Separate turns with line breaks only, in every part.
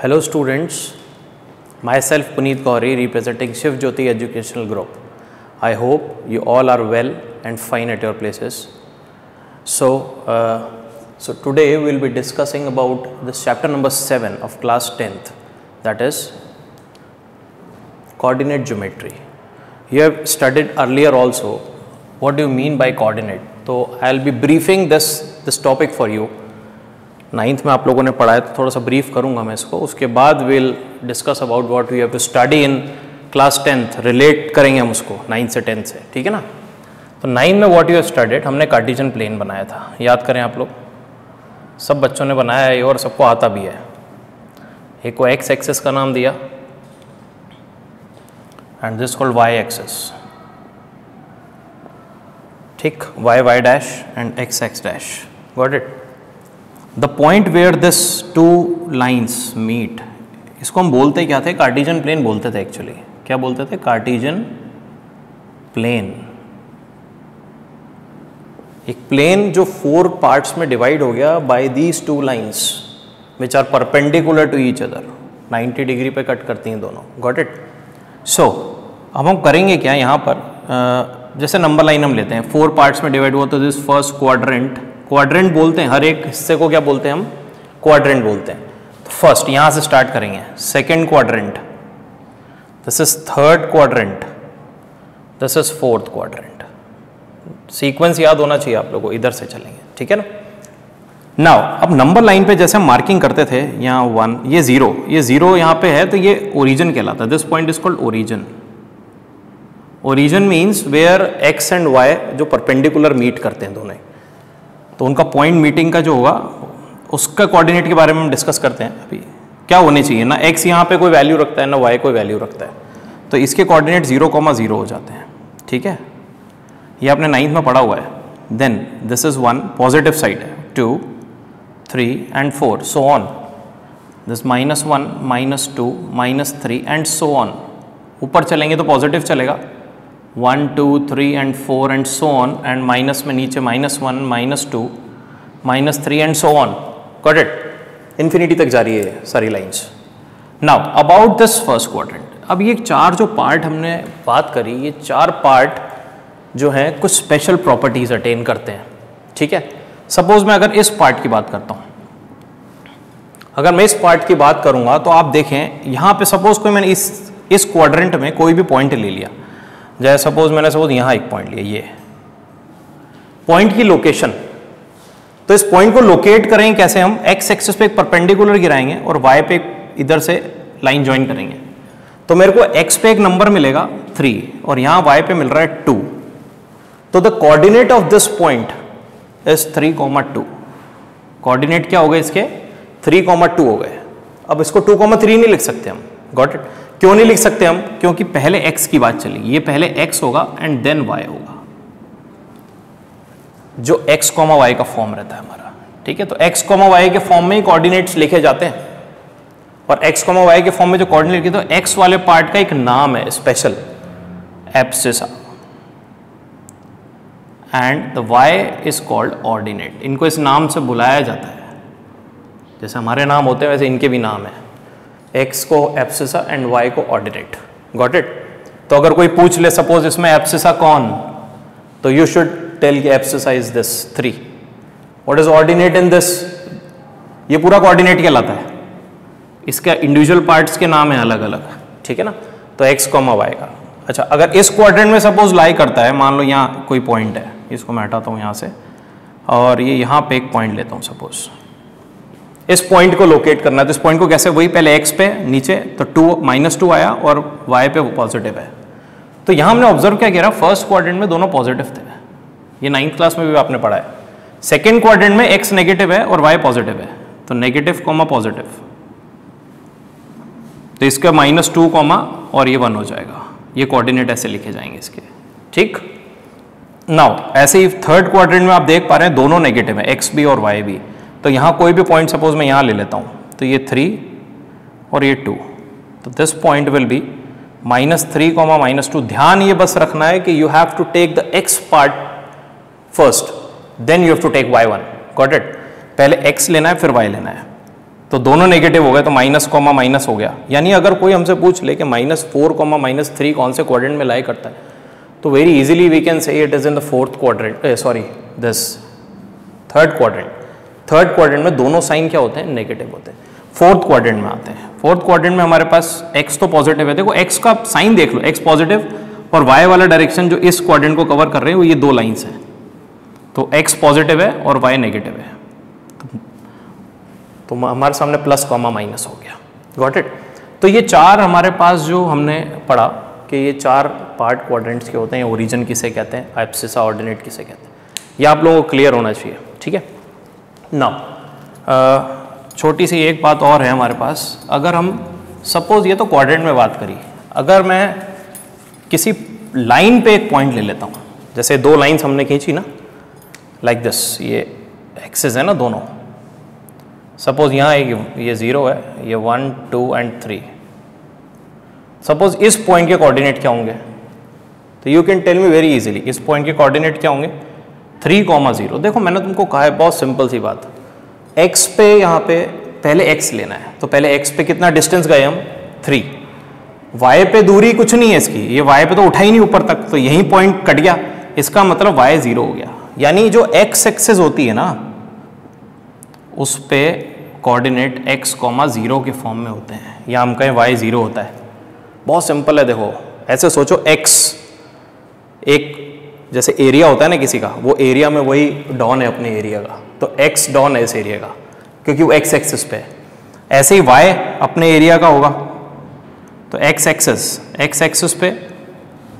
Hello students, myself Puneet Gauri representing Shiv Jyoti Educational Group. I hope you all are well and fine at your places. So today we will be discussing about this chapter number 7 of class 10th, that is coordinate geometry. You have studied earlier also. What do you mean by coordinate? So I will be briefing this topic for you. 9th में आप लोगों ने पढ़ा है तो थोड़ा सा brief करूंगा मैं इसको, उसके बाद will discuss about what we have to study in class 10th, relate करेंगे हम उसको 9th से 10th से, ठीक है ना। तो 9 में व्हाट यू हैव स्टडीड, हमने कार्टेशियन प्लेन बनाया था, याद करें आप लोग, सब बच्चों ने बनाया है और सबको आता भी है। एक को एक्स एक्सिस का नाम दिया and this called Y axis, ठीक, Y Y dash and X X dash, got it. The point where this two lines meet, इसको हम बोलते क्या थे, कार्टेशियन प्लेन बोलते थे एक्चुअली। क्या बोलते थे? Cartesian plane. एक प्लेन जो 4 पार्ट्स में डिवाइड हो गया by these two lines which are perpendicular to each other, 90 degree पे कट करती हैं दोनों, गॉट इट। सो अब हम करेंगे क्या यहाँ पर, जैसे नंबर लाइन हम लेते हैं, 4 पार्ट्स में डिवाइड हुआ तो दिस फर्स्ट क्वाड्रेंट, क्वाड्रेंट बोलते हैं हर एक हिस्से को, क्या बोलते हैं हम? क्वाड्रेंट बोलते हैं। तो फर्स्ट यहाँ से स्टार्ट करेंगे, second quadrant, this is third quadrant, this is fourth quadrant. Sequence याद होना चाहिए आप लोगों को, इधर से चलेंगे, ठीक है ना। नाउ अब नंबर लाइन पे जैसे हम मार्किंग करते थे, यहाँ 1, ये 0, ये 0 यहाँ पे है तो ये ओरिजिन कहलाता है। This point is called origin. Origin means where x and y जो परपेंडिकुलर मीट करते हैं दोनों, तो उनका पॉइंट मीटिंग का जो होगा उसका कोऑर्डिनेट के बारे में हम डिस्कस करते हैं। अभी क्या होने चाहिए ना, x यहाँ पे कोई वैल्यू रखता है ना y कोई वैल्यू रखता है, तो इसके कोऑर्डिनेट 0,0 हो जाते हैं, ठीक है। ये आपने 9th में पढ़ा हुआ है। Then this is 1 positive side है, 2, 3 and 4 so on, this -1, -2, -3 and so on. ऊपर चलेंगे तो पॉजिटिव चलेगा, 1, 2, 3 and 4 and so on, and minus में नीचे -1, -2, -3 and so on, got it. Infinity तक जा रही है सारी lines. Now about this first quadrant, अब ये 4 जो पार्ट हमने बात करी, ये 4 पार्ट जो हैं कुछ स्पेशल प्रॉपर्टीज अटेन करते हैं, ठीक है। सपोज मैं अगर इस पार्ट की बात करता हूँ, अगर मैं इस पार्ट की बात करूँगा तो आप देखें यहाँ पे सपोज कोई मैंने इस क्वाड्रेंट में कोई भी पॉइंट ले लिया, जैसे सपोज मैंने यहाँ एक पॉइंट लिया, ये पॉइंट की लोकेशन, तो इस पॉइंट को लोकेट करेंगे कैसे हम, एक्स एक्सिस पे एक परपेंडिकुलर गिराएंगे और वाई पे इधर से लाइन ज्वाइन करेंगे, तो मेरे को एक्स पे एक नंबर मिलेगा 3 और यहाँ वाई पे मिल रहा है 2, तो the coordinate of this point is 3,2। Coordinate क्या हो गए इसके? 3,2 हो गए। अब इसको 2,3 नहीं लिख सकते हम, गॉट इट। क्यों नहीं लिख सकते हम? क्योंकि पहले x की बात चली, ये पहले x होगा एंड देन y होगा, जो x, y का फॉर्म रहता है हमारा, ठीक है। तो x, y के फॉर्म में ही कोऑर्डिनेट्स लिखे जाते हैं, और x, y के फॉर्म में जो कोऑर्डिनेट लिखे, तो x वाले पार्ट का एक नाम है special, abscissa, and the y is called ordinate. इनको इस नाम से बुलाया जाता है, जैसे हमारे नाम होते हैं वैसे इनके भी नाम है, x को एब्सिसा एंड y को ऑर्डिनेट, गॉट इट। तो अगर कोई पूछ ले सपोज इसमें एब्सिसा कौन, तो यू शुड टेल कि abscissa is this 3। What is ordinate in this? ये पूरा कोऑर्डिनेट कहलाता है, इसके इंडिविजुअल पार्ट्स के नाम है अलग अलग, ठीक है ना। तो x, y का। अच्छा, अगर इस क्वाड्रेंट में सपोज लाई करता है, मान लो यहाँ कोई पॉइंट है, इसको मैं हटाता हूँ यहाँ से, और ये यहाँ पे एक पॉइंट लेता हूँ सपोज, इस पॉइंट को लोकेट करना है, तो इस पॉइंट को कैसे, वही पहले x पे नीचे, तो -2 आया और y पे पॉजिटिव है। तो यहाँ हमने ऑब्जर्व क्या किया, फर्स्ट क्वाड्रेंट में दोनों पॉजिटिव थे, ये 9th क्लास में भी आपने पढ़ा है। सेकेंड क्वाड्रेंट में x नेगेटिव है और y पॉजिटिव है, तो नेगेटिव, पॉजिटिव, तो इसका -2, और ये 1 हो जाएगा। ये कोऑर्डिनेट ऐसे लिखे जाएंगे इसके, ठीक। नाउ ऐसे ही थर्ड क्वाड्रेंट में आप देख पा रहे हैं दोनों नेगेटिव है, x भी और y भी। तो यहाँ कोई भी पॉइंट सपोज मैं यहाँ ले लेता हूँ, तो ये 3 और ये 2, तो दिस पॉइंट विल बी -3, -2। ध्यान ये बस रखना है कि you have to take the x part first, then you have to take y1, got it. पहले x लेना है फिर y लेना है, तो दोनों नेगेटिव हो गए, तो माइनस कॉमा माइनस हो गया। यानी अगर कोई हमसे पूछ ले कि -4, -3 कौन से क्वाड्रेंट में लाई करता है, तो very easily we can say it is in the fourth quadrant, sorry this third quadrant. Third quadrant में दोनों साइन क्या होते हैं? नेगेटिव होते हैं। फोर्थ क्वाड्रेंट में आते हैं। फोर्थ क्वाड्रेंट में हमारे पास x तो पॉजिटिव है, देखो x का साइन देख लो, x पॉजिटिव और y वाला डायरेक्शन जो इस क्वाड्रेंट को कवर कर रहे हैं वो ये दो लाइंस हैं, तो x पॉजिटिव है और y नेगेटिव है, तो हमारे सामने प्लस कॉमा माइनस हो गया। Got it? तो ये चार हमारे पास जो हमने पढ़ा कि ये चार पार्ट क्वाड्रेंट्स के होते हैं, ओरिजिन किसे कहते हैं, एब्सिसा ऑर्डिनेट किसे कहते हैं, ये आप लोगों को क्लियर होना चाहिए। ठीक है नाउ छोटी सी एक बात और है हमारे पास, अगर हम सपोज ये तो क्वाड्रेंट में बात करी, अगर मैं किसी लाइन पे एक पॉइंट ले लेता हूँ, जैसे दो लाइंस हमने खींची ना लाइक दिस, ये एक्सिस है ना दोनों, सपोज यहाँ ये 0 है, ये 1, 2 एंड 3, सपोज इस पॉइंट के कोऑर्डिनेट क्या होंगे, तो you can tell me very easily, इस पॉइंट के कोऑर्डिनेट क्या होंगे? 3, 0। देखो मैंने तुमको कहा है बहुत सिंपल सी बात, x पे यहाँ पे पहले x लेना है, तो पहले x पे कितना डिस्टेंस गए हम? 3। y पे दूरी कुछ नहीं है इसकी, ये y पे तो उठा ही नहीं ऊपर तक, तो यही पॉइंट कट गया, इसका मतलब y 0 हो गया। यानी जो x एक्सिस होती है ना उस पे कोऑर्डिनेट x, 0 के फॉर्म में होते हैं, या हम कहें y 0 होता है। बहुत सिंपल है, देखो ऐसे सोचो, x एक जैसे एरिया होता है ना किसी का, वो एरिया में वही डॉन है अपने एरिया का, तो x डॉन है इस एरिया का क्योंकि वो x एक्सिस पे है। ऐसे ही y अपने एरिया का होगा, तो x एक्सिस पे,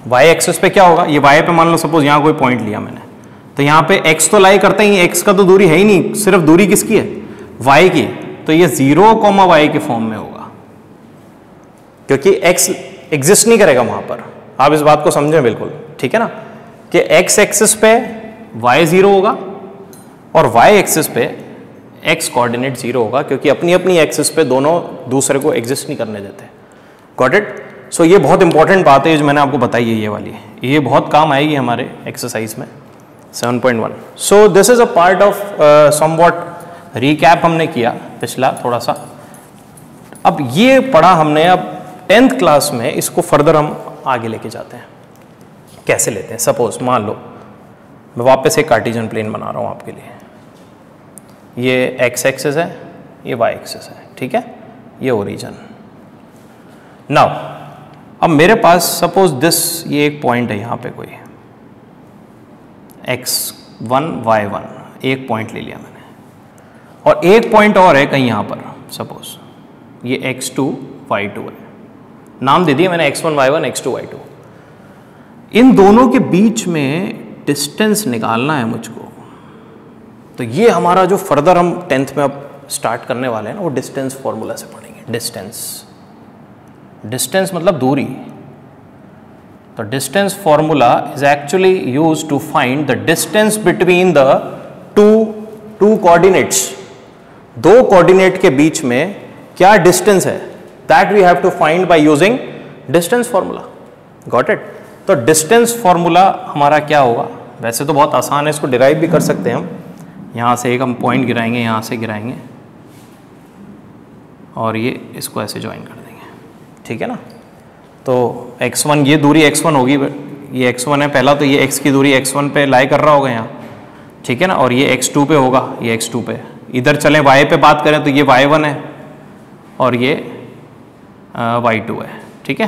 y एक्सिस पे क्या होगा? ये y पे मान लो सपोज यहाँ कोई पॉइंट लिया मैंने, तो यहाँ पे x तो लाई करते ही, x का तो दूरी है ही नहीं, सिर्फ दूरी किसकी है? y की, तो ये 0, y के फॉर्म में होगा क्योंकि x एग्जिस्ट नहीं करेगा वहां पर। आप इस बात को समझें बिल्कुल, ठीक है ना, कि x एक्सिस पे y 0 होगा और y एक्सिस पे x कोऑर्डिनेट 0 होगा, क्योंकि अपनी अपनी एक्सिस पे दोनों दूसरे को एग्जिस्ट नहीं करने देते। Got it? सो ये बहुत इंपॉर्टेंट बात है जो मैंने आपको बताई है, ये वाली, ये बहुत काम आएगी हमारे एक्सरसाइज में 7.1। सो this is a part of somewhat recap हमने किया पिछला थोड़ा सा। अब ये पढ़ा हमने, अब 10th क्लास में इसको फर्दर हम आगे लेके जाते हैं। कैसे लेते हैं? सपोज मान लो मैं वापस एक कार्टेशियन प्लेन बना रहा हूँ आपके लिए, ये x एक्सिस है, ये y एक्सिस है, ठीक है, ये ओरिजिन। नाउ अब मेरे पास सपोज दिस, ये एक पॉइंट है यहाँ पे कोई x1 y1, एक पॉइंट ले लिया मैंने, और एक पॉइंट और है कहीं यहाँ पर, सपोज ये x2 y2 है, नाम दे दिया मैंने x1 y1 x2 y2। इन दोनों के बीच में डिस्टेंस निकालना है मुझको, तो ये हमारा जो फर्दर हम 10th में अब स्टार्ट करने वाले हैं ना, वो डिस्टेंस फॉर्मूला से पढ़ेंगे। डिस्टेंस मतलब दूरी, तो distance formula is actually used to find the distance between the two coordinates. दो कोऑर्डिनेट के बीच में क्या डिस्टेंस है, that we have to find by using distance formula. Got it? तो डिस्टेंस फॉर्मूला हमारा क्या होगा? वैसे तो बहुत आसान है, इसको डिराइव भी कर सकते हैं हम। यहाँ से एक हम पॉइंट गिराएंगे, यहाँ से गिराएंगे और ये इसको ऐसे ज्वाइन कर देंगे, ठीक है ना। तो x1, ये दूरी x1 होगी, ये x1 है पहला, तो ये x की दूरी x1 पे लाई कर रहा होगा यहाँ, ठीक है ना, और ये x2 पे होगा, ये x2 पे। इधर चलें y पे बात करें तो ये y1 है और ये y2 है, ठीक है।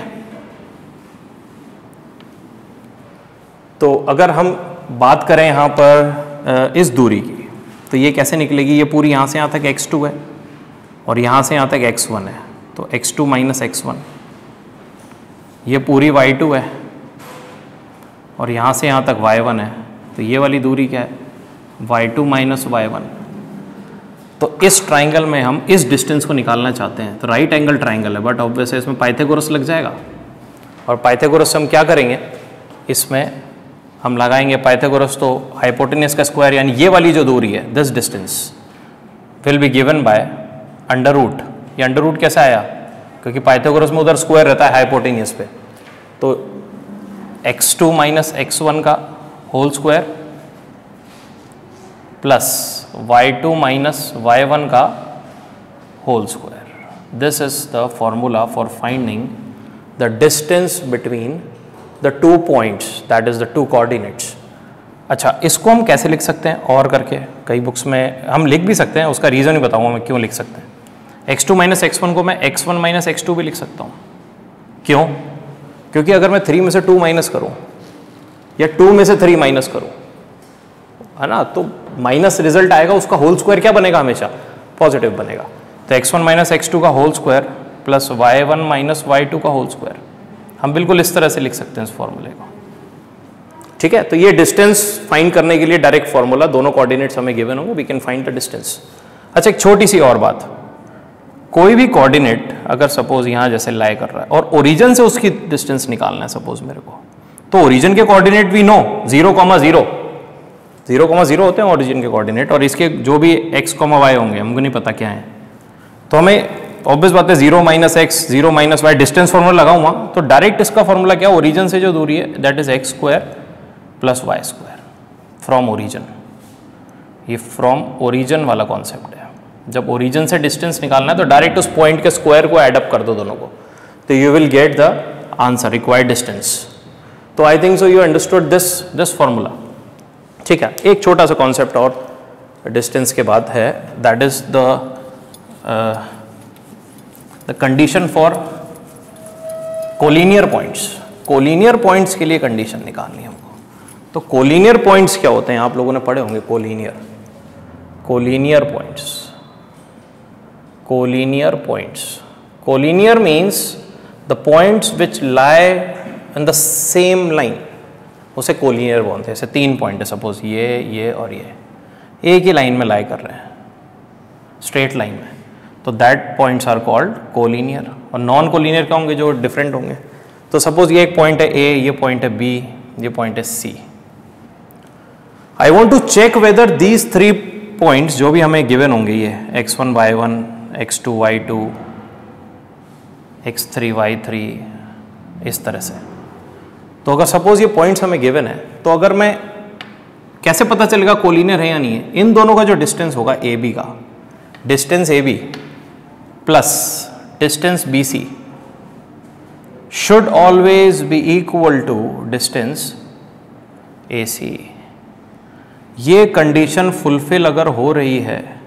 तो अगर हम बात करें यहाँ पर इस दूरी की, तो ये कैसे निकलेगी? ये पूरी यहाँ से यहाँ तक x2 है और यहाँ से यहाँ तक x1 है, तो x2 माइनस x1, ये पूरी y2 है और यहाँ से यहाँ तक y1 है, तो ये वाली दूरी क्या है? y2 minus y1। तो इस ट्राइंगल में हम इस डिस्टेंस को निकालना चाहते हैं, तो राइट एंगल ट्राइंगल है, बट ऑब्वियसली इसमें पाइथागोरस लग जाएगा, और पाइथागोरस से हम क्या करेंगे, इसमें हम लगाएंगे पाइथागोरस, तो हाइपोटेन्यूस का स्क्वायर, यानी ये वाली जो दूरी है, this distance will be given by under root. ये अंडर रूट कैसे आया? क्योंकि पाइथागोरस में उधर स्क्वायर रहता है हाइपोटेन्यूस पे, तो x2 माइनस x1 का whole square plus y2 minus y1 का whole square. This is the formula for finding the distance between the 2 points, that is the 2 coordinates. अच्छा, इसको हम कैसे लिख सकते हैं और करके, कई बुक्स में हम लिख भी सकते हैं, उसका रीज़न ही बताऊंगा मैं क्यों लिख सकते हैं। x2 माइनस x1 को मैं x1 माइनस x2 भी लिख सकता हूँ। क्यों? क्योंकि अगर मैं 3 में से 2 माइनस करूँ या 2 में से 3 माइनस करूँ, है ना, तो माइनस रिजल्ट आएगा, उसका होल स्क्वायर क्या बनेगा? हमेशा पॉजिटिव बनेगा। तो x1 माइनस x2 का whole square plus y1 minus y2 का होल स्क्वायर, हम बिल्कुल इस तरह से लिख सकते हैं इस फॉर्मूले को। ठीक है, तो ये डिस्टेंस फाइंड करने के लिए डायरेक्ट फॉर्मूला, दोनों कोऑर्डिनेट्स हमें गिवन होंगे, we can find the distance. अच्छा, एक छोटी सी और बात, कोई भी कोऑर्डिनेट अगर सपोज यहाँ जैसे लाई कर रहा है और ओरिजिन से उसकी डिस्टेंस निकालना है सपोज मेरे को, तो ओरिजिन के कोऑर्डिनेट वी नो 0,0 0,0 होते हैं ओरिजिन के कोऑर्डिनेट, और इसके जो भी x, y होंगे हमको नहीं पता क्या है, तो हमें ऑब्वियस बात है 0 minus x 0 minus y distance formula लगाऊंगा, तो डायरेक्ट इसका फॉर्मूला क्या, ओरिजिन से जो दूरी है that is x square plus y square from origin. ये फ्रॉम ओरिजिन वाला कॉन्सेप्ट है। जब ओरिजिन से डिस्टेंस निकालना है तो डायरेक्ट उस पॉइंट के स्क्वायर को एड अप कर दो दोनों को, तो you will get the answer required distance. तो I think so you understood this formula. ठीक है, एक छोटा सा कॉन्सेप्ट और डिस्टेंस के बाद है, that is the condition for collinear points. Collinear points के लिए कंडीशन निकालनी है हमको। तो कोलिनियर पॉइंट्स क्या होते हैं, आप लोगों ने पढ़े होंगे, collinear points. Collinear points, collinear means the points which lie in the same line, उसे कोलिनियर बोलते हैं। जैसे 3 पॉइंट है सपोज, ये और ये एक ही लाइन में लाई कर रहे हैं, स्ट्रेट लाइन में, तो that points are called collinear. और नॉन कोलिनियर क्या होंगे, जो डिफरेंट होंगे। तो सपोज ये एक पॉइंट है ए, ये पॉइंट है बी, ये पॉइंट है C. I want to check whether these 3 points जो भी हमें गिवन होंगे, ये x1 y1 x2 y2 x3 y3 इस तरह से, तो अगर सपोज ये पॉइंट्स हमें गिवन है, तो अगर मैं कैसे पता चलेगा कोलिनियर है या नहीं है, इन दोनों का जो डिस्टेंस होगा ए बी का, distance A B plus distance B C should always be equal to distance A C. ये कंडीशन फुलफिल अगर हो रही है,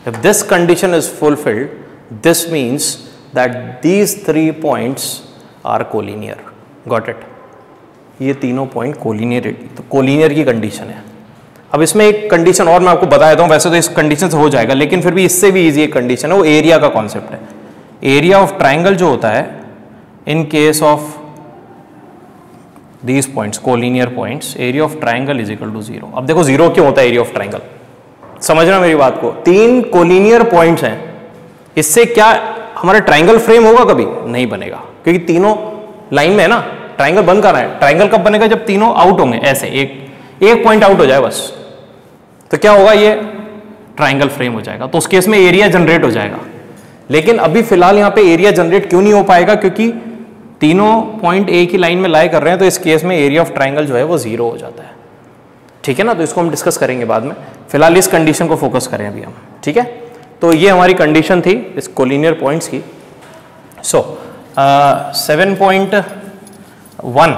if this condition is fulfilled, this means that these 3 points are collinear. Got it? ये तीनों point collinear, तो collinear की condition है। अब इसमें एक कंडीशन और मैं आपको बता देता हूँ, वैसे तो इस कंडीशन से हो जाएगा, लेकिन फिर भी इससे भी इजी एक कंडीशन है, वो एरिया का कॉन्सेप्ट है। एरिया ऑफ ट्राइंगल जो होता है in case of these points, collinear points, area of triangle is equal to 0। अब देखो 0 क्यों होता है एरिया ऑफ ट्राइंगल, समझना मेरी बात को। 3 कोलिनियर पॉइंट्स हैं, इससे क्या हमारा ट्राइंगल फ्रेम होगा? कभी नहीं बनेगा, क्योंकि तीनों लाइन में है ना। ट्राइंगल बन कर रहा है, ट्राइंगल कब बनेगा? जब तीनों आउट होंगे, ऐसे एक पॉइंट आउट हो जाए बस, तो क्या होगा, ये ट्राइंगल फ्रेम हो जाएगा, तो उस केस में एरिया जनरेट हो जाएगा। लेकिन अभी फिलहाल यहाँ पे एरिया जनरेट क्यों नहीं हो पाएगा? क्योंकि तीनों पॉइंट एक ही लाइन में लाई कर रहे हैं, तो इस केस में एरिया ऑफ ट्राइंगल जो है वो 0 हो जाता है। ठीक है ना, तो इसको हम डिस्कस करेंगे बाद में, फिलहाल इस कंडीशन को फोकस करें अभी हम। ठीक है, तो ये हमारी कंडीशन थी इस कोलिनियर पॉइंट्स की। सो 7.1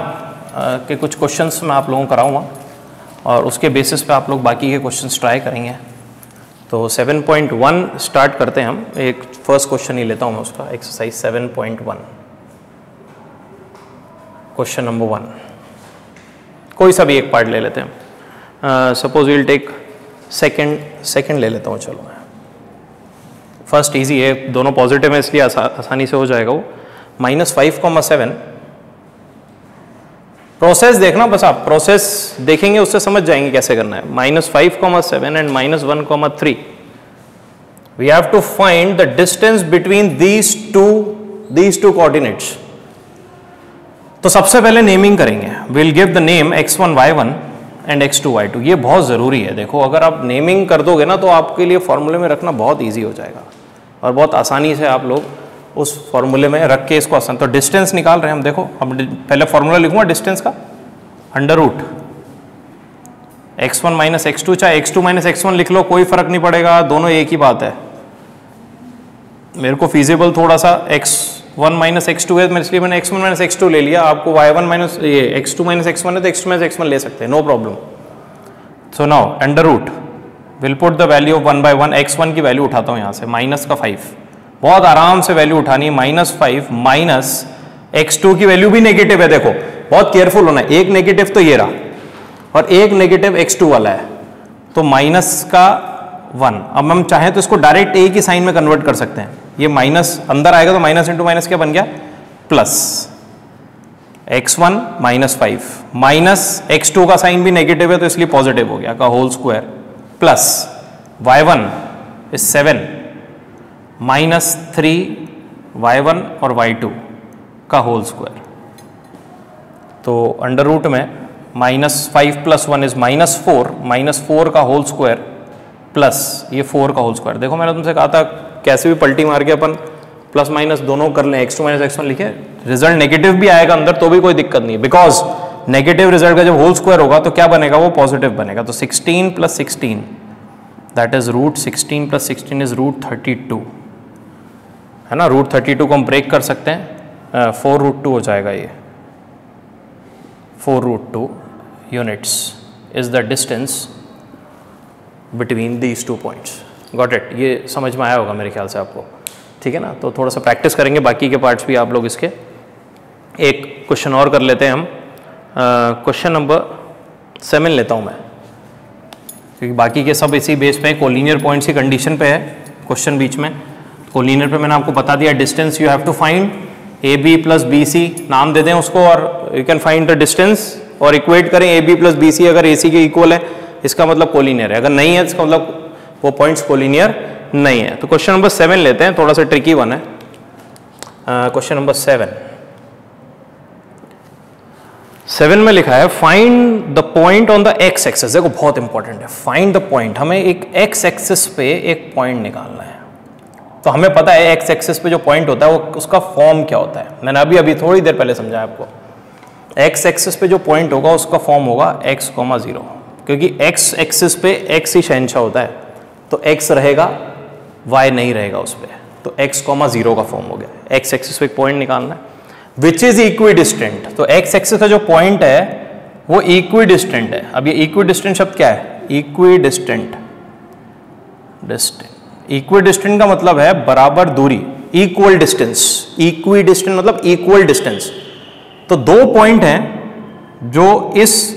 के कुछ क्वेश्चंस मैं आप लोगों को कराऊंगा, और उसके बेसिस पे आप लोग बाकी के क्वेश्चंस ट्राई करेंगे। तो 7.1 स्टार्ट करते हैं हम। एक फर्स्ट क्वेश्चन ही लेता हूँ मैं उसका, एक्सरसाइज 7.1, क्वेश्चन नंबर 1। कोई सा भी एक पार्ट ले लेते हैं। सपोज विल टेक सेकंड ले लेता हूँ, चलो मैं। फर्स्ट इजी है, दोनों पॉजिटिव है इसलिए आसानी से हो जाएगा वो। -5,7 प्रोसेस देखना, बस आप प्रोसेस देखेंगे उससे समझ जाएंगे कैसे करना है। -5,7 and -1,3 we have to find the distance between these two coordinates. तो सबसे पहले नेमिंग करेंगे, will give the name x1 y1 and x2 y2। ये बहुत ज़रूरी है। देखो, अगर आप नेमिंग कर दोगे ना, तो आपके लिए फॉर्मूले में रखना बहुत ईजी हो जाएगा, और बहुत आसानी से आप लोग उस फॉर्मूले में रख के इसको आसान। तो डिस्टेंस निकाल रहे हैं हम। देखो, अब पहले फॉर्मूला लिखूंगा डिस्टेंस का, √ x1 माइनस x2, चाहे x2 माइनस x1 लिख लो, कोई फर्क नहीं पड़ेगा, दोनों एक ही बात है। मेरे को फिजिबल थोड़ा सा x1 माइनस x2 है, इसलिए मैंने x1 माइनस x2 ले लिया। आपको y1 माइनस ये x2 माइनस x1 है तो x2 माइनस x1 ले सकते हैं, no problem. So now under root will put the value of 1/1, x1 की वैल्यू उठाता हूँ यहाँ से, माइनस का 5, बहुत आराम से वैल्यू उठानी है, -5 माइनस x2 की वैल्यू भी नेगेटिव है, देखो बहुत केयरफुल होना है, एक नेगेटिव तो ये रहा और एक नेगेटिव x2 वाला है, तो माइनस का 1। अब हम चाहें तो इसको डायरेक्ट a की साइन में कन्वर्ट कर सकते हैं, ये माइनस अंदर आएगा तो माइनस इंटू माइनस क्या बन गया, प्लस x1 -5 माइनस x2 का साइन भी नेगेटिव है तो इसलिए पॉजिटिव हो गया, का whole square, plus y1 is 7 -3y1 और y2 का होल स्क्वायर। तो अंडर रूट में -5 + 1 इज -4 का होल स्क्वायर प्लस ये 4 का होल स्क्वायर। देखो मैंने तुमसे कहा था कैसे भी पलटी मार के अपन प्लस माइनस दोनों कर लें, x2 माइनस x1 लिखे, रिजल्ट नेगेटिव भी आएगा अंदर तो भी कोई दिक्कत नहीं है, बिकॉज नेगेटिव रिजल्ट का जब होल स्क्वायर होगा तो क्या बनेगा, वो पॉजिटिव बनेगा। तो 16 + 16 दैट इज √16 + 16 इज √32, है ना। √32 को हम ब्रेक कर सकते हैं, 4√2 हो जाएगा ये, 4√2 units is the distance between these 2 points. Got it, ये समझ में आया होगा मेरे ख्याल से आपको, ठीक है ना। तो थोड़ा सा प्रैक्टिस करेंगे, बाकी के पार्ट्स भी आप लोग इसके। एक क्वेश्चन और कर लेते हैं हम, क्वेश्चन नंबर 7 लेता हूँ मैं, क्योंकि बाकी के सब इसी बेस पे कोलिनियर पॉइंट्स की कंडीशन पे है क्वेश्चन बीच में। कोलिनियर पे मैंने आपको बता दिया distance you have to find AB + BC, नाम दे दें उसको और you can find the distance और इक्वेट करें AB + BC, अगर AC के इक्वल है इसका मतलब कोलिनियर है, अगर नहीं है इसका मतलब वो पॉइंट्स कोलिनियर नहीं है। तो क्वेश्चन नंबर 7 लेते हैं, थोड़ा सा ट्रिकी वन है। क्वेश्चन नंबर 7 में लिखा है find the point on the x axis. देखो बहुत इंपॉर्टेंट है, फाइंड द पॉइंट, हमें एक x एक्सिस पे एक पॉइंट निकालना है। तो हमें पता है x एक्सिस पे जो पॉइंट होता है वो उसका फॉर्म क्या होता है, मैंने अभी थोड़ी देर पहले समझाया आपको। x एक्सिस पे जो पॉइंट होगा उसका फॉर्म होगा x, 0, क्योंकि x एक्सिस पे x ही शहंशाह होता है, तो x रहेगा y नहीं रहेगा उस पर, तो x, 0 का फॉर्म हो गया। x एक्सिस पे एक पॉइंट निकालना है विच इज इक्विडिस्टेंट, तो x एक्सिस का जो पॉइंट है वो इक्विडिस्टेंट है। अब ये इक्विडिस्टेंट शब्द क्या है, इक्विडिस्टेंट, इक्विडिस्टेंट का मतलब है बराबर दूरी, इक्वल डिस्टेंस, इक्विडिस्टेंट मतलब इक्वल डिस्टेंस। तो दो पॉइंट हैं जो इस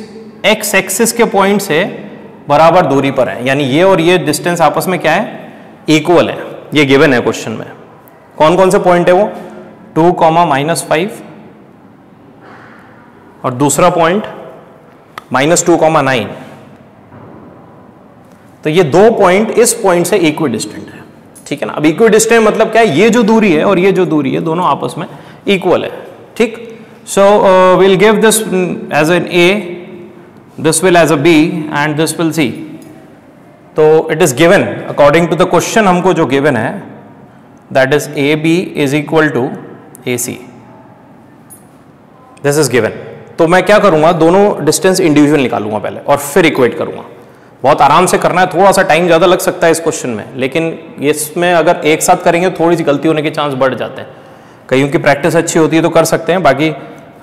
x एक्सिस के पॉइंट से बराबर दूरी पर है, यानी ये और ये डिस्टेंस आपस में क्या है, इक्वल है। ये गिवन है क्वेश्चन में। कौन कौन से पॉइंट है वो, 2, -5 और दूसरा पॉइंट -2, 9। तो ये दो पॉइंट इस पॉइंट से इक्विडिस्टेंट है, ठीक है ना। अब इक्विडिस्टेंट मतलब क्या है, ये जो दूरी है और ये जो दूरी है दोनों आपस में इक्वल है, ठीक। So will give this as an A, this will as a B and this will C। तो it is given according to the question, हमको जो given है that is AB is equal to AC, this is given। तो मैं क्या करूंगा, दोनों distance individual निकालूंगा पहले और फिर इक्वेट करूंगा। बहुत आराम से करना है, थोड़ा सा टाइम ज़्यादा लग सकता है इस क्वेश्चन में, लेकिन इसमें अगर एक साथ करेंगे थोड़ी सी गलती होने के चांस बढ़ जाते हैं। कईयों की प्रैक्टिस अच्छी होती है तो कर सकते हैं, बाकी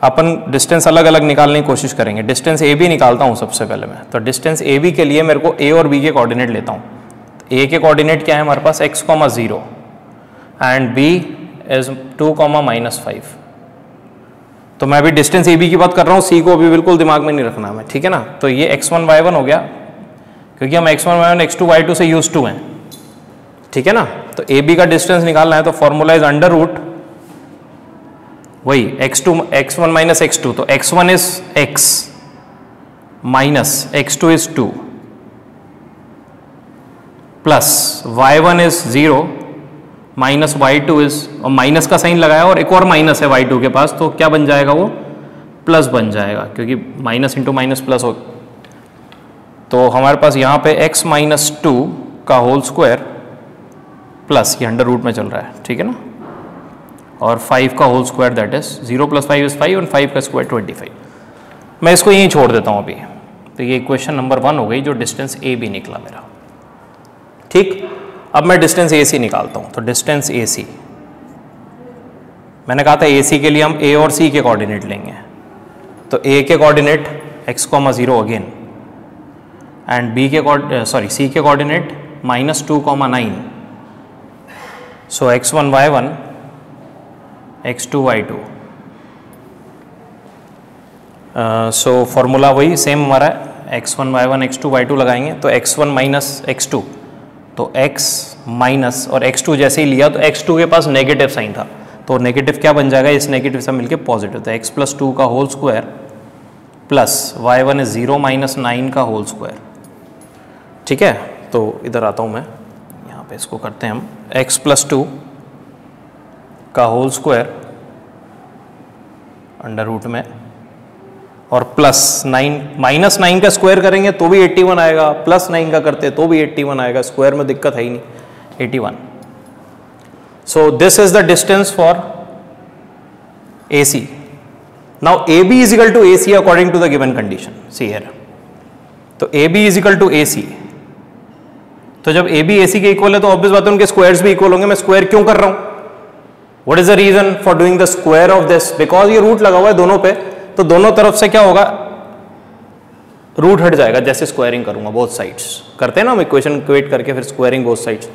अपन डिस्टेंस अलग अलग निकालने की कोशिश करेंगे। डिस्टेंस ए बी निकालता हूँ सबसे पहले मैं, तो डिस्टेंस ए बी के लिए मेरे को ए और बी के कोऑर्डिनेट लेता हूँ। ए के कोऑर्डिनेट क्या है हमारे पास, x, 0 एंड बी इज 2, -5। तो मैं अभी डिस्टेंस ए बी की बात कर रहा हूँ, सी को अभी बिल्कुल दिमाग में नहीं रखना है, ठीक है ना। तो ये x1, y1 हो गया, क्योंकि हम x1, y1, x2, y2 से यूज टू हैं, ठीक है ना। तो ए बी का डिस्टेंस निकालना है तो फॉर्मूला इज अंडर रूट वही x1 माइनस x2, तो x1 is x minus x2 is 2 plus y1 is 0 minus y2 is, और माइनस का साइन लगाया और एक और माइनस है y2 के पास, तो क्या बन जाएगा वो, प्लस बन जाएगा, क्योंकि माइनस इंटू माइनस प्लस हो। तो हमारे पास यहाँ पे x - 2 का होल स्क्वायर प्लस ये अंडर रूट में चल रहा है, ठीक है ना, और 5 का whole square that is 0 + 5 is 5 और 5 का स्क्वायर 25। मैं इसको यहीं छोड़ देता हूँ अभी। तो ये क्वेश्चन नंबर 1 हो गई, जो डिस्टेंस ए बी निकला मेरा, ठीक। अब मैं डिस्टेंस ए सी निकालता हूँ। तो डिस्टेंस ए सी, मैंने कहा था ए सी के लिए हम ए और सी के कोऑर्डिनेट लेंगे। तो ए के coordinate x,0 again, and B के सी के कोऑर्डिनेट -2,9। सो x1 y1 x2 y2। So formula वही सेम हमारा है, x1 y1 x2 y2 लगाएंगे तो x1 माइनस x2, तो x माइनस और x2 जैसे ही लिया तो x2 के पास नेगेटिव साइन था, तो नेगेटिव क्या बन जाएगा, इस नेगेटिव से मिलके पॉजिटिव, तो x प्लस 2 का whole square plus y1 is 0 minus 9 का होल स्क्वायर। ठीक है, तो इधर आता हूँ मैं, यहाँ पे इसको करते हैं हम, x प्लस 2 का होल स्क्वायर अंडर रूट में और प्लस 9, माइनस 9 का स्क्वायर करेंगे तो भी 81 आएगा, प्लस 9 का करते तो भी 81 आएगा, स्क्वायर में दिक्कत है ही नहीं, 81। So this is the distance for AC। Now AB is equal to AC according to the given condition, see here. तो AB is equal to AC, तो जब AB AC के इक्वल है तो ऑब्वियस बात है उनके स्क्वायर्स भी इक्वल होंगे। मैं स्क्वायर क्यों कर रहा हूं, what is the reason for doing the square of this, because ये रूट लगा हुआ है दोनों पे, तो दोनों तरफ से क्या होगा, रूट हट जाएगा जैसे स्क्वायरिंग करूंगा, बोथ साइड्स करते हैं ना हम इक्वेशन इक्वेट करके फिर स्क्वायरिंग बोथ साइड्स,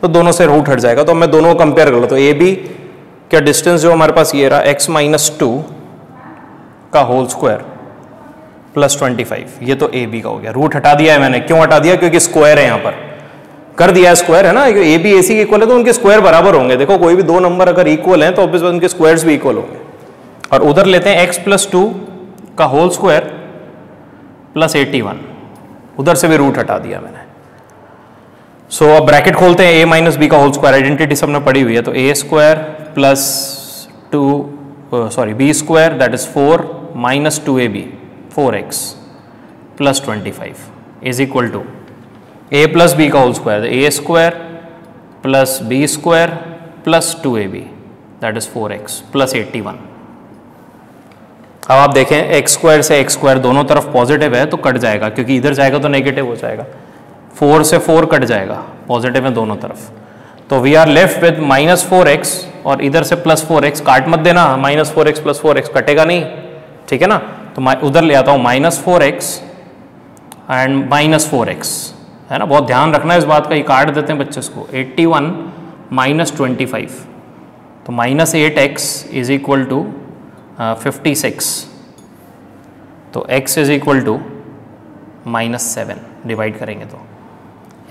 तो दोनों से रूट हट जाएगा। तो मैं दोनों को कंपेयर कर लो, तो AB का डिस्टेंस जो हमारे पास ये रहा x माइनस 2 का होल स्क्वायर प्लस 25, ये तो AB का हो गया। रूट हटा दिया है मैंने, क्यों हटा दिया, क्योंकि स्क्वायर है यहाँ पर, कर दिया है स्क्वायर है ना, AB AC के इक्वल है तो उनके स्क्वायर बराबर होंगे। देखो कोई भी दो नंबर अगर इक्वल हैं तो ऑब्वियस उनके स्क्वायर्स भी इक्वल होंगे। और उधर लेते हैं x प्लस 2 का होल स्क्वायर प्लस 81, उधर से भी रूट हटा दिया मैंने। सो अब ब्रैकेट खोलते हैं, a माइनस बी का होल स्क्वायर, आइडेंटिटी सबने पढ़ी हुई है, तो a square plus B square that is 4 minus 2ab 4x plus 25 is equal to a plus B का whole square, a square plus B square plus 2ab that is 4x plus 81। अब आप देखें x square से x square दोनों तरफ positive है तो cut जाएगा, क्योंकि इधर जाएगा तो नेगेटिव हो जाएगा, 4 से 4 कट जाएगा, पॉजिटिव है दोनों तरफ, तो we are left with minus 4x और इधर से प्लस 4x, काट मत देना, माइनस 4x प्लस 4x कटेगा नहीं, ठीक है ना। तो उधर ले आता हूँ minus 4x and minus 4x, है ना, बहुत ध्यान रखना है इस बात का, ये काट देते हैं बच्चे को, 81 माइनस 25, तो minus 8x is equal to 56, तो x is equal to -7, divide करेंगे तो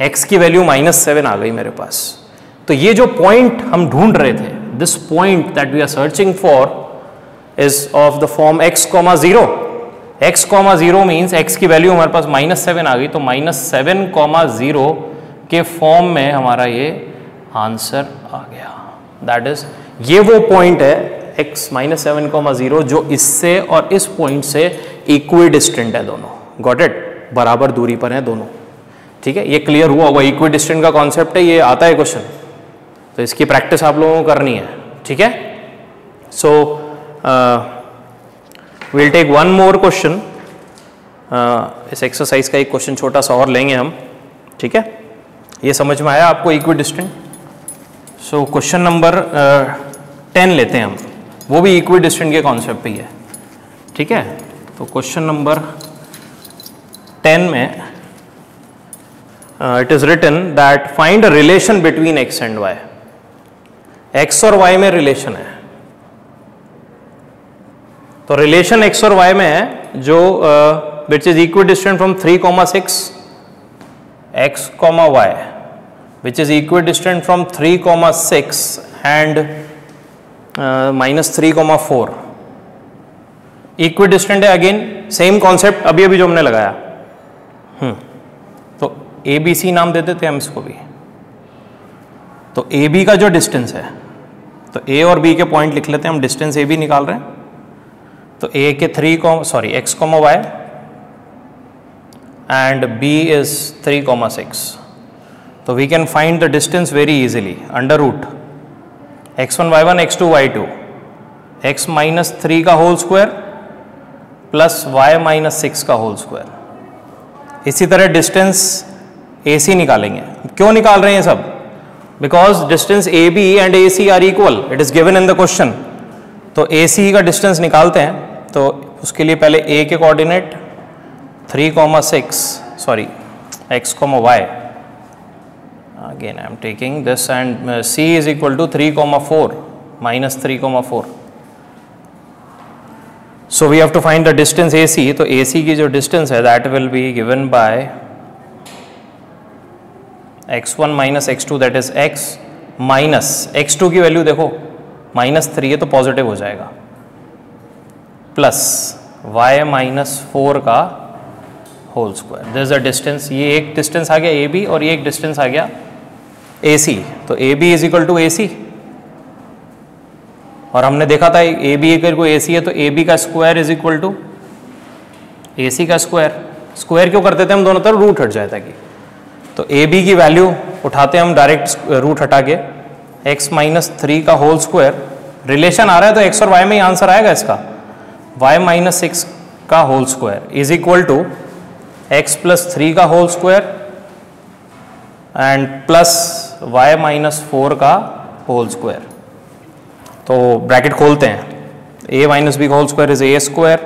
x की वैल्यू -7 आ गई मेरे पास। तो ये जो पॉइंट हम ढूंढ रहे थे, this point that we are searching for is of the form x, 0। x, 0 means x की वैल्यू हमारे पास -7 आ गई, तो -7, 0 के फॉर्म में हमारा ये आंसर आ गया। दैट इज, ये वो पॉइंट है x -7, 0 जो इससे और इस पॉइंट से इक्वी डिस्टेंट है दोनों, गॉट इट, बराबर दूरी पर है दोनों, ठीक है। ये क्लियर हुआ होगा, इक्वी डिस्टेंट का कॉन्सेप्ट है, ये आता है क्वेश्चन, तो इसकी प्रैक्टिस आप लोगों को करनी है, ठीक है। So will take one more question, इस एक्सरसाइज का एक क्वेश्चन छोटा सा और लेंगे हम, ठीक है। ये समझ में आया आपको equi distant. So question number 10 लेते हैं हम, वो भी इक्वी डिस्टेंट के कॉन्सेप्ट पे ही है, ठीक है। तो क्वेश्चन नंबर 10 में it is written that find a relation between x and y। x और y में रिलेशन है, तो रिलेशन x और y में है जो which is equidistant from 3,6 x, y, which is equidistant from 3,6 and -3,4 equidistant है। Again same concept अभी अभी जो हमने लगाया, तो ABC नाम दे देते हैं हम इसको भी। तो AB का जो डिस्टेंस है, तो A और B के पॉइंट लिख लेते हैं हम, डिस्टेंस AB निकाल रहे हैं, तो A के x, y and B is 3,6, तो we can find the distance very easily, under root x1 y1 x2 y2 x minus 3 का whole square plus y minus 6 का होल स्क्वायर। इसी तरह डिस्टेंस AC निकालेंगे। क्यों निकाल रहे हैं सब, because distance A B and A C are equal, it is given in the question. तो ए सी का डिस्टेंस निकालते हैं, तो उसके लिए पहले ए के coordinate 3,6, sorry x, y, again I am taking this, and c is equal to 3,4 minus 3,4. So we have to find the distance AC. तो AC की जो distance है that will be given by x1 minus x2, that is x minus x2 की value देखो -3 है तो positive हो जाएगा, प्लस y minus 4 का होल स्क्वायर। दिस इज अ डिस्टेंस, ये एक डिस्टेंस आ गया AB और ये एक डिस्टेंस आ गया AC। तो AB is equal to AC, और हमने देखा था AB अगर कोई AC है तो AB का square is equal to AC का स्क्वायर। स्क्वायर क्यों करते थे हम दोनों तरफ, रूट हट जाए ताकि। तो AB की वैल्यू उठाते हैं हम डायरेक्ट रूट हटा के, x माइनस 3 का होल स्क्वायर, रिलेशन आ रहा है तो x और y में ही आंसर आएगा इसका, y माइनस 6 का whole square is equal to x plus 3 का whole square and plus y minus 4 का होल स्क्वायर। तो ब्रैकेट खोलते हैं, a माइनस बी का whole square is a square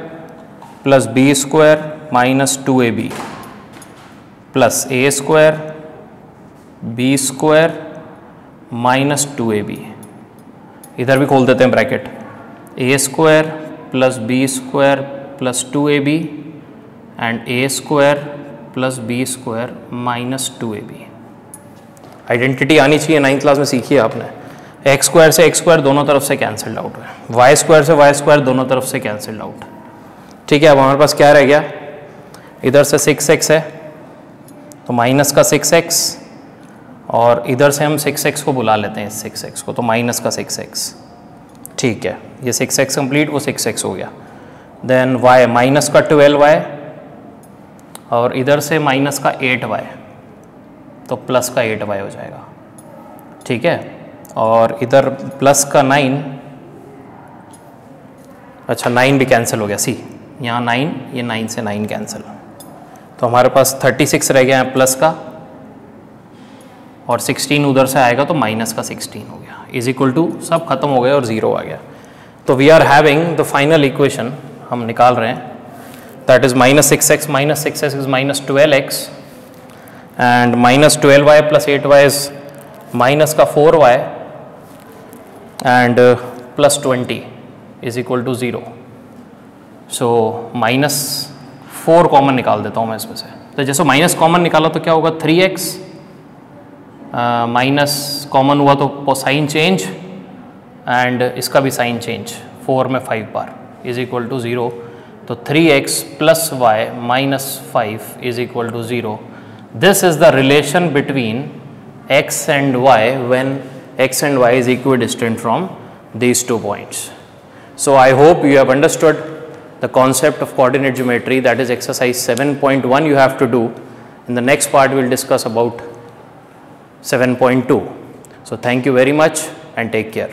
plus B square minus 2ab plus a square B square minus 2ab। इधर भी खोल देते हैं bracket, a square plus B square plus 2ab and a square plus B square minus 2ab। Identity आनी चाहिए, 9th class में सीखी है आपने। एक्स स्क्वायर से एक्स स्क्वायर दोनों तरफ से कैंसल्ड आउट है, वाई स्क्वायर से वाई स्क्वायर दोनों तरफ से कैंसल्ड आउट। ठीक है, अब हमारे पास क्या रह गया, इधर से 6x है तो माइनस का 6x, और इधर से हम 6x को बुला लेते हैं, 6x को, तो माइनस का 6x। ठीक है, ये 6x कंप्लीट, वो 6x हो गया। देन y माइनस का 12y, और इधर से माइनस का 8y, तो प्लस का 8y हो जाएगा। ठीक है, और इधर प्लस का 9, अच्छा 9 भी कैंसिल हो गया, सी यहाँ 9, ये 9 से 9 कैंसिल, तो हमारे पास 36 रह गया है प्लस का, और 16 उधर से आएगा तो माइनस का 16 हो गया, इज इक्वल टू, सब खत्म हो गया और 0 आ गया। तो we are having the final equation, हम निकाल रहे हैं, that is minus 6x is minus 12x and minus 12y plus 8y is minus का 4y and plus 20 is equal to 0। So -4 common निकाल देता हूँ मैं इसमें से। तो जैसे माइनस कॉमन निकाला तो क्या होगा, 3x, माइनस कॉमन हुआ तो साइन चेंज एंड इसका भी साइन चेंज, 4 में 5 बार इज इक्वल टू 0। तो 3x plus y minus 5 is equal to 0। This is the relation between x and y when x and y is equidistant from these 2 points. So I hope you have understood the concept of coordinate geometry, that is exercise 7.1 you have to do. In the next part we will discuss about 7.2. So thank you very much and take care.